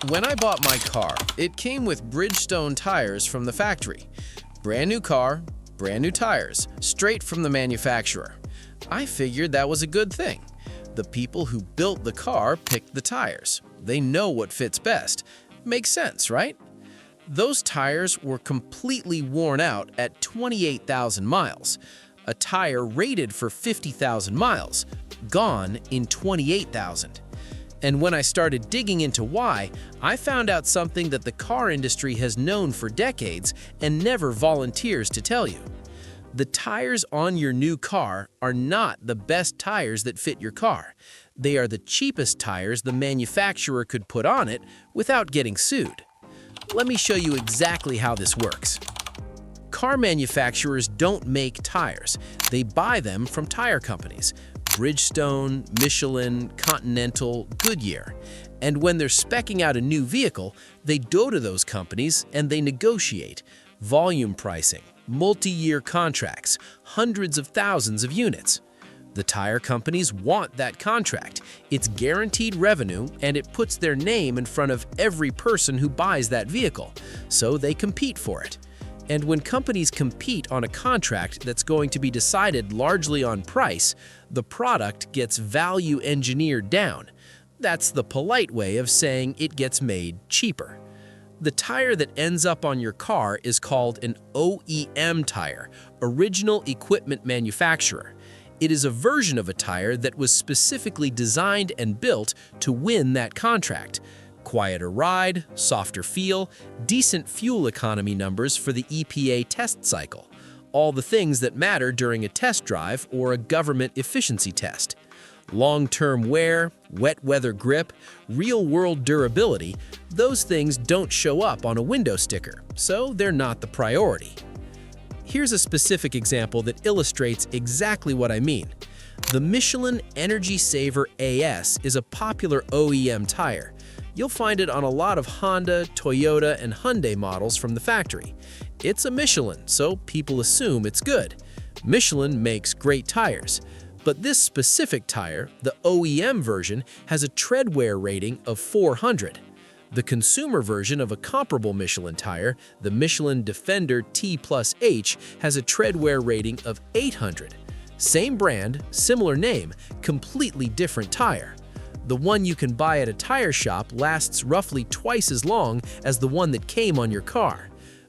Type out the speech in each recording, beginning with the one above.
When I bought my car, it came with Bridgestone tires from the factory. Brand new car, brand new tires, straight from the manufacturer. I figured that was a good thing. The people who built the car picked the tires. They know what fits best. Makes sense, right? Those tires were completely worn out at 28,000 miles. A tire rated for 50,000 miles, gone in 28,000. And when I started digging into why, I found out something that the car industry has known for decades and never volunteers to tell you. The tires on your new car are not the best tires that fit your car. They are the cheapest tires the manufacturer could put on it without getting sued. Let me show you exactly how this works. Car manufacturers don't make tires. They buy them from tire companies. Bridgestone, Michelin, Continental, Goodyear. And when they're speccing out a new vehicle, they go to those companies and they negotiate volume pricing, multi-year contracts, hundreds of thousands of units. The tire companies want that contract. It's guaranteed revenue and it puts their name in front of every person who buys that vehicle, so they compete for it. And when companies compete on a contract that's going to be decided largely on price, the product gets value engineered down. That's the polite way of saying it gets made cheaper. The tire that ends up on your car is called an OEM tire, Original Equipment Manufacturer. It is a version of a tire that was specifically designed and built to win that contract. Quieter ride, softer feel, decent fuel economy numbers for the EPA test cycle. All the things that matter during a test drive or a government efficiency test. Long-term wear, wet weather grip, real-world durability, those things don't show up on a window sticker, so they're not the priority. Here's a specific example that illustrates exactly what I mean. The Michelin Energy Saver AS is a popular OEM tire. You'll find it on a lot of Honda, Toyota, and Hyundai models from the factory. It's a Michelin, so people assume it's good. Michelin makes great tires. But this specific tire, the OEM version, has a treadwear rating of 400. The consumer version of a comparable Michelin tire, the Michelin Defender T+H, has a treadwear rating of 800. Same brand, similar name, completely different tire. The one you can buy at a tire shop lasts roughly twice as long as the one that came on your car.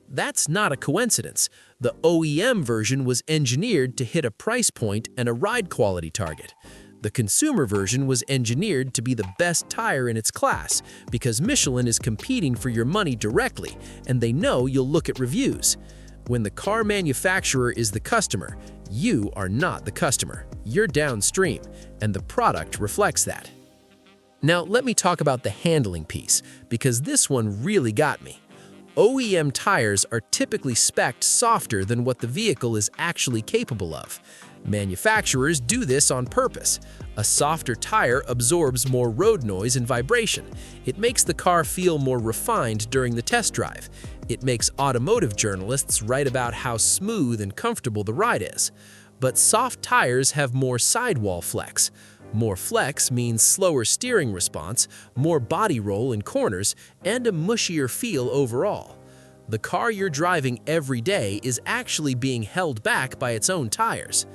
That's not a coincidence. The OEM version was engineered to hit a price point and a ride quality target. The consumer version was engineered to be the best tire in its class because Michelin is competing for your money directly, and they know you'll look at reviews. When the car manufacturer is the customer, you are not the customer. You're downstream, and the product reflects that. Now, let me talk about the handling piece, because this one really got me. OEM tires are typically spec'd softer than what the vehicle is actually capable of. Manufacturers do this on purpose. A softer tire absorbs more road noise and vibration. It makes the car feel more refined during the test drive. It makes automotive journalists write about how smooth and comfortable the ride is. But soft tires have more sidewall flex. More flex means slower steering response, more body roll in corners, and a mushier feel overall. The car you're driving every day is actually being held back by its own tires.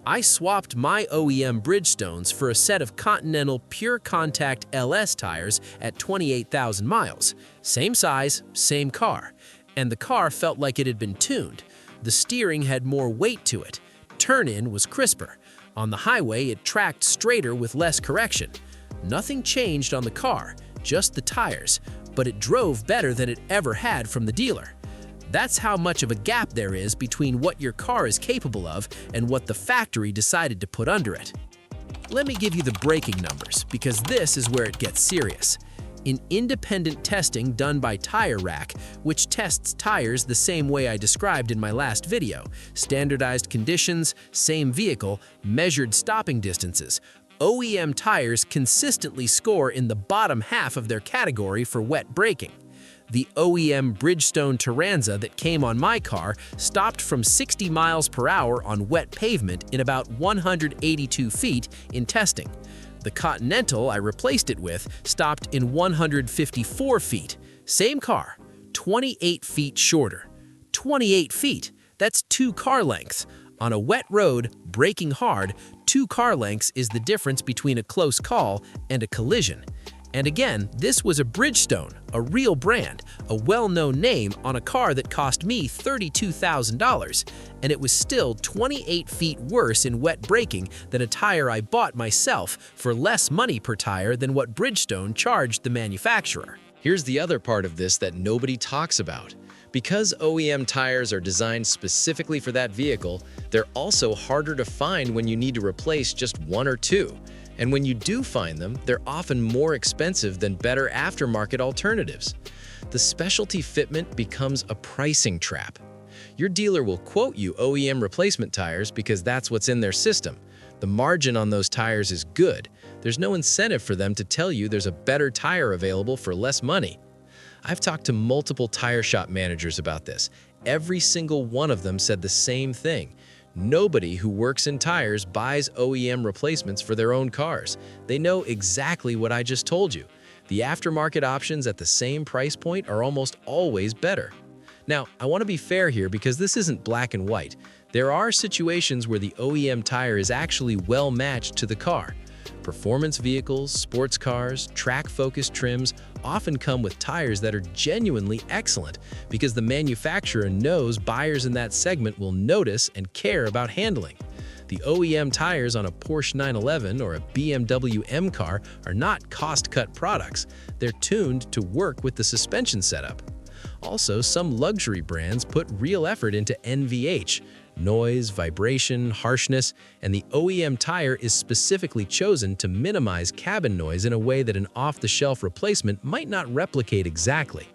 I swapped my OEM Bridgestones for a set of Continental Pure Contact LS tires at 28,000 miles. Same size, same car. And the car felt like it had been tuned. The steering had more weight to it. Turn-in was crisper. On the highway, it tracked straighter with less correction. Nothing changed on the car, just the tires, but it drove better than it ever had from the dealer. That's how much of a gap there is between what your car is capable of and what the factory decided to put under it. Let me give you the braking numbers, because this is where it gets serious. In independent testing done by Tyre, which tests tires the same way I described in my last video, standardized conditions, same vehicle, measured stopping distances, OEM tires consistently score in the bottom half of their category for wet braking. The OEM Bridgestone Turanza that came on my car stopped from 60 miles per hour on wet pavement in about 182 feet in testing. The Continental I replaced it with stopped in 154 feet. Same car, 28 feet shorter. 28 feet, that's 2 car lengths. On a wet road, braking hard, 2 car lengths is the difference between a close call and a collision. And again, this was a Bridgestone, a real brand, a well-known name on a car that cost me $32,000, and it was still 28 feet worse in wet braking than a tire I bought myself for less money per tire than what Bridgestone charged the manufacturer. Here's the other part of this that nobody talks about. Because OEM tires are designed specifically for that vehicle, they're also harder to find when you need to replace just 1 or 2. And when you do find them, they're often more expensive than better aftermarket alternatives. The specialty fitment becomes a pricing trap. Your dealer will quote you OEM replacement tires because that's what's in their system. The margin on those tires is good. There's no incentive for them to tell you there's a better tire available for less money. I've talked to multiple tire shop managers about this. Every single one of them said the same thing. Nobody who works in tires buys OEM replacements for their own cars. They know exactly what I just told you. The aftermarket options at the same price point are almost always better. Now, I want to be fair here because this isn't black and white. There are situations where the OEM tire is actually well matched to the car. Performance vehicles, sports cars, track-focused trims often come with tires that are genuinely excellent because the manufacturer knows buyers in that segment will notice and care about handling. The OEM tires on a Porsche 911 or a BMW M car are not cost-cut products. They're tuned to work with the suspension setup. Also, some luxury brands put real effort into NVH, noise, vibration, harshness, and the OEM tire is specifically chosen to minimize cabin noise in a way that an off-the-shelf replacement might not replicate exactly.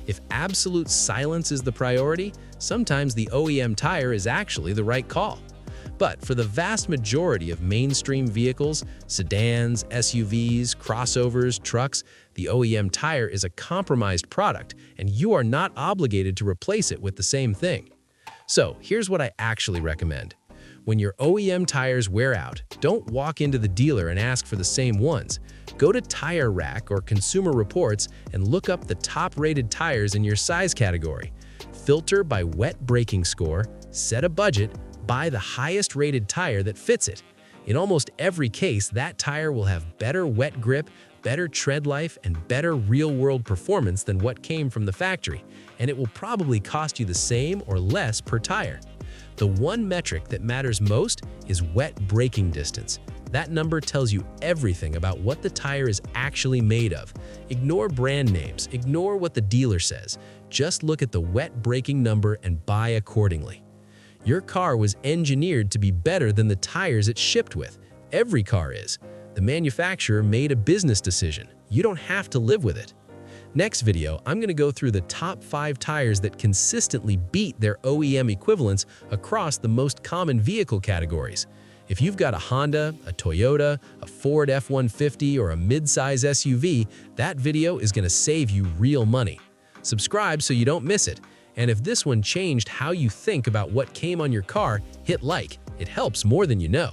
If absolute silence is the priority, sometimes the OEM tire is actually the right call. But for the vast majority of mainstream vehicles, sedans, SUVs, crossovers, trucks, the OEM tire is a compromised product, and you are not obligated to replace it with the same thing. So here's what I actually recommend. When your OEM tires wear out, don't walk into the dealer and ask for the same ones. Go to Tire Rack or Consumer Reports and look up the top-rated tires in your size category. Filter by wet braking score, set a budget, buy the highest-rated tire that fits it. In almost every case, that tire will have better wet grip, better tread life, and better real-world performance than what came from the factory, and it will probably cost you the same or less per tire. The one metric that matters most is wet braking distance. That number tells you everything about what the tire is actually made of. Ignore brand names, ignore what the dealer says. Just look at the wet braking number and buy accordingly. Your car was engineered to be better than the tires it shipped with. Every car is. The manufacturer made a business decision. You don't have to live with it. Next video, I'm going to go through the top 5 tires that consistently beat their OEM equivalents across the most common vehicle categories. If you've got a Honda, a Toyota, a Ford F-150, or a mid-size SUV, that video is going to save you real money. Subscribe so you don't miss it. And if this one changed how you think about what came on your car, hit like. It helps more than you know.